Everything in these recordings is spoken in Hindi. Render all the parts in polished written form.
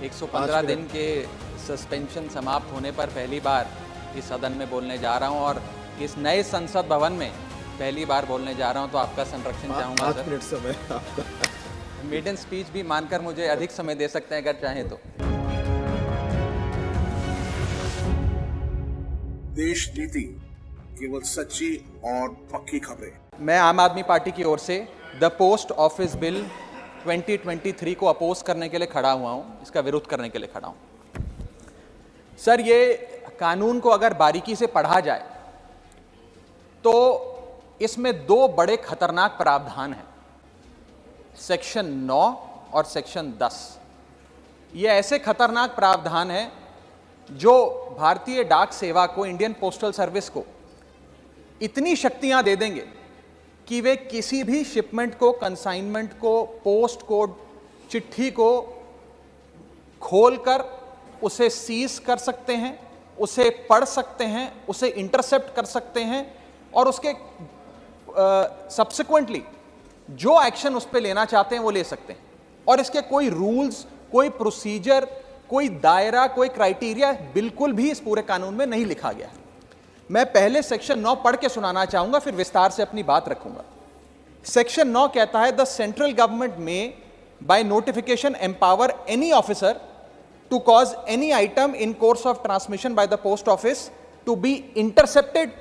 115 दिन के सस्पेंशन समाप्त होने पर पहली बार इस सदन में बोलने जा रहा हूं और इस नए संसद भवन में पहली बार बोलने जा रहा हूं, तो आपका संरक्षण चाहूंगा सर। 5 मिनट समय आपका। मेडन स्पीच भी मानकर मुझे अधिक समय दे सकते हैं अगर चाहें तो। देश नीति केवल सच्ची और पक्की खबरें। मैं आम आदमी पार्टी की ओर से द पोस्ट ऑफिस बिल 2023 को अपोज करने के लिए खड़ा हुआ हूं, इसका विरोध करने के लिए खड़ा हूं। सर, ये कानून को अगर बारीकी से पढ़ा जाए तो इसमें 2 बड़े खतरनाक प्रावधान हैं, सेक्शन 9 और सेक्शन 10। ये ऐसे खतरनाक प्रावधान हैं जो भारतीय डाक सेवा को, इंडियन पोस्टल सर्विस को इतनी शक्तियां दे देंगे कि वे किसी भी शिपमेंट को, कंसाइनमेंट को, पोस्ट को, चिट्ठी को खोलकर उसे सीज कर सकते हैं, उसे पढ़ सकते हैं, उसे इंटरसेप्ट कर सकते हैं और उसके सब्सिक्वेंटली जो एक्शन उस पर लेना चाहते हैं वो ले सकते हैं। और इसके कोई रूल्स, कोई प्रोसीजर, कोई दायरा, कोई क्राइटेरिया बिल्कुल भी इस पूरे कानून में नहीं लिखा गया है। मैं पहले सेक्शन 9 पढ़ के सुनाना चाहूंगा, फिर विस्तार से अपनी बात रखूंगा। सेक्शन 9 कहता है, the central government may by notification empower any officer to cause any item in course of transmission by the post office to be intercepted,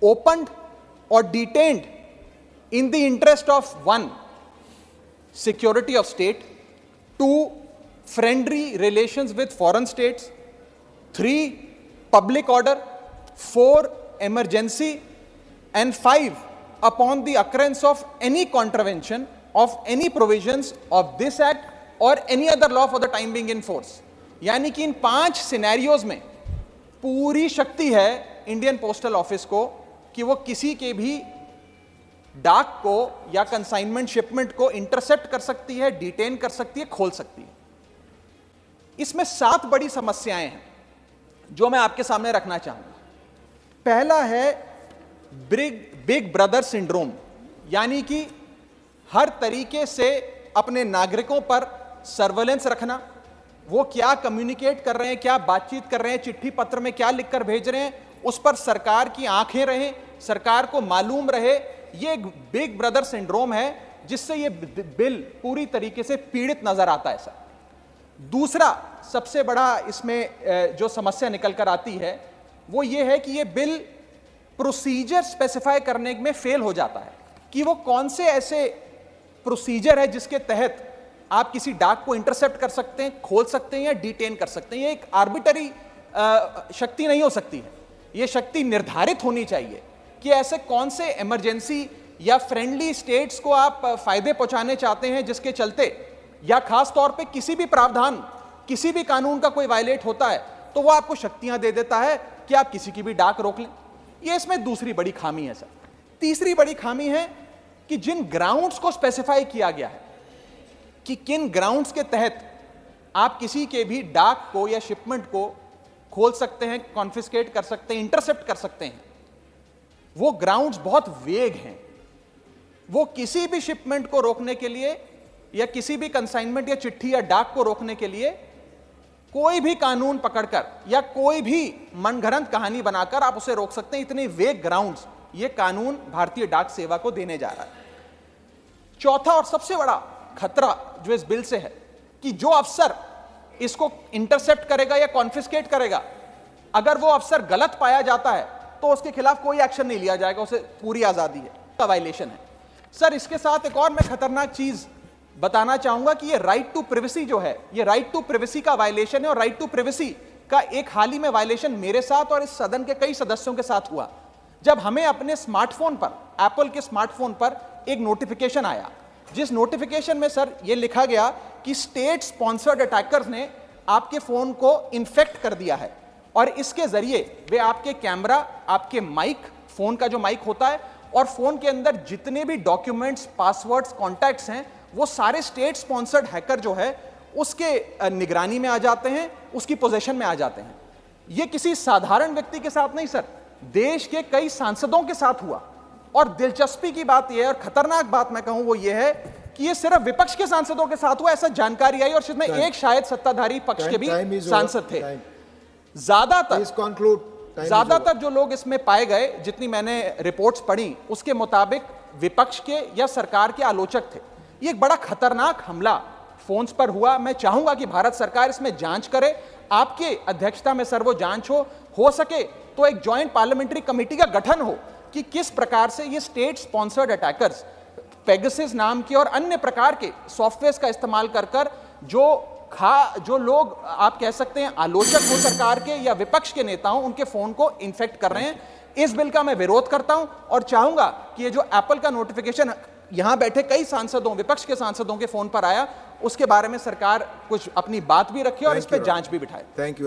opened और detained in the interest of 1. security of state, 2. friendly relations with foreign states, 3. public order, 4. emergency, and 5. upon the occurrence of any contravention of any provisions of this act or any other law for the time being in force. यानी कि इन 5 सिनेरियोज में पूरी शक्ति है इंडियन पोस्टल ऑफिस को कि वो किसी के भी डाक को या कंसाइनमेंट शिपमेंट को इंटरसेप्ट कर सकती है, डिटेन कर सकती है, खोल सकती है। इसमें 7 बड़ी समस्याएं हैं जो मैं आपके सामने रखना चाहूंगा। पहला है बिग ब्रदर सिंड्रोम, यानी कि हर तरीके से अपने नागरिकों पर सर्वेलेंस रखना, वो क्या कम्युनिकेट कर रहे हैं, क्या बातचीत कर रहे हैं, चिट्ठी पत्र में क्या लिखकर भेज रहे हैं, उस पर सरकार की आंखें रहें, सरकार को मालूम रहे। ये एक बिग ब्रदर सिंड्रोम है जिससे ये बिल पूरी तरीके से पीड़ित नजर आता है सर। दूसरा सबसे बड़ा इसमें जो समस्या निकल कर आती है वो ये है कि ये बिल प्रोसीजर स्पेसिफाई करने में फेल हो जाता है कि वो कौन से ऐसे प्रोसीजर है जिसके तहत आप किसी डाक को इंटरसेप्ट कर सकते हैं, खोल सकते हैं या डिटेन कर सकते हैं। ये एक आर्बिटरी शक्ति नहीं हो सकती है, ये शक्ति निर्धारित होनी चाहिए कि ऐसे कौन से इमरजेंसी या फ्रेंडली स्टेट्स को आप फायदे पहुंचाने चाहते हैं जिसके चलते, या खास तौर पे किसी भी प्रावधान, किसी भी कानून का कोई वायलेट होता है तो वो आपको शक्तियां दे देता है कि आप किसी की भी डाक रोक लें। ये इसमें दूसरी बड़ी खामी है सर। तीसरी बड़ी खामी है कि जिन ग्राउंड्स को स्पेसिफाई किया गया है कि किन ग्राउंड्स के तहत आप किसी के भी डाक को या शिपमेंट को खोल सकते हैं, कॉन्फिस्केट कर सकते हैं, इंटरसेप्ट कर सकते हैं, वो ग्राउंड्स बहुत वेग हैं। वो किसी भी शिपमेंट को रोकने के लिए या किसी भी कंसाइनमेंट या चिट्ठी या डाक को रोकने के लिए कोई भी कानून पकड़कर या कोई भी मनगढ़ंत कहानी बनाकर आप उसे रोक सकते हैं। इतने वेग ग्राउंड्स ये कानून भारतीय डाक सेवा को देने जा रहा है। चौथा और सबसे बड़ा खतरा जो इस बिल से है कि जो अफसर इसको इंटरसेप्ट करेगा या कॉन्फिस्केट करेगा, अगर वो अफसर गलत पाया जाता है तो उसके खिलाफ कोई एक्शन नहीं लिया जाएगा, उसे पूरी आजादी है, का वायलेशन है सर। इसके साथ एक और मैं खतरनाक चीज बताना चाहूंगा कि ये राइट टू प्रिवेसी जो है, ये राइट टू प्रिवेसी का वायलेशन है। और राइट टू प्रिवेसी का एक हाल ही में वायलेशन मेरे साथ और इस सदन के कई सदस्यों के साथ हुआ, जब हमें अपने स्मार्टफोन पर, एप्पल के स्मार्टफोन पर एक नोटिफिकेशन आया, जिस नोटिफिकेशन में सर ये लिखा गया कि स्टेट स्पॉन्सर्ड अटैकर्स ने आपके फोन को इन्फेक्ट कर दिया है और इसके जरिए वे आपके कैमरा, आपके माइक, फोन का जो माइक होता है और फोन के अंदर जितने भी डॉक्यूमेंट्स, पासवर्ड्स, कॉन्टैक्ट्स हैं, वो सारे स्टेट स्पॉन्सर्ड हैकर जो है उसके निगरानी में आ जाते हैं, उसकी पोजीशन में आ जाते हैं। ये किसी साधारण व्यक्ति के साथ नहीं सर, देश के कई सांसदों के साथ हुआ। और दिलचस्पी की बात यह है और खतरनाक बात मैं कहूं वो ये है कि ये सिर्फ विपक्ष के सांसदों के साथ हुआ, ऐसा जानकारी आई और इसमें एक शायद सत्ताधारी पक्ष के भी सांसद थे। ज्यादातर जो लोग इसमें पाए गए, जितनी मैंने रिपोर्ट्स पढ़ी, उसके मुताबिक विपक्ष के या सरकार के आलोचक थे। ये एक बड़ा खतरनाक हमला फोन्स पर हुआ। मैं चाहूंगा कि भारत सरकार इसमें जांच करे, आपके अध्यक्षता में सर वो जांच हो सके तो एक जॉइंट पार्लियामेंट्री कमेटी का गठन हो कि किस प्रकार से ये स्टेट स्पॉन्सर्ड अटैकर्स पेगासस नाम की और अन्य प्रकार के सॉफ्टवेयर का इस्तेमाल कर जो लोग आप कह सकते हैं आलोचक हो सरकार के या विपक्ष के नेता हो, उनके फोन को इन्फेक्ट कर रहे हैं। इस बिल का मैं विरोध करता हूं और चाहूंगा कि ये जो एप्पल का नोटिफिकेशन यहां बैठे कई सांसदों, विपक्ष के सांसदों के फोन पर आया, उसके बारे में सरकार कुछ अपनी बात भी रखे और इस पर जांच भी बिठाए। Thank you.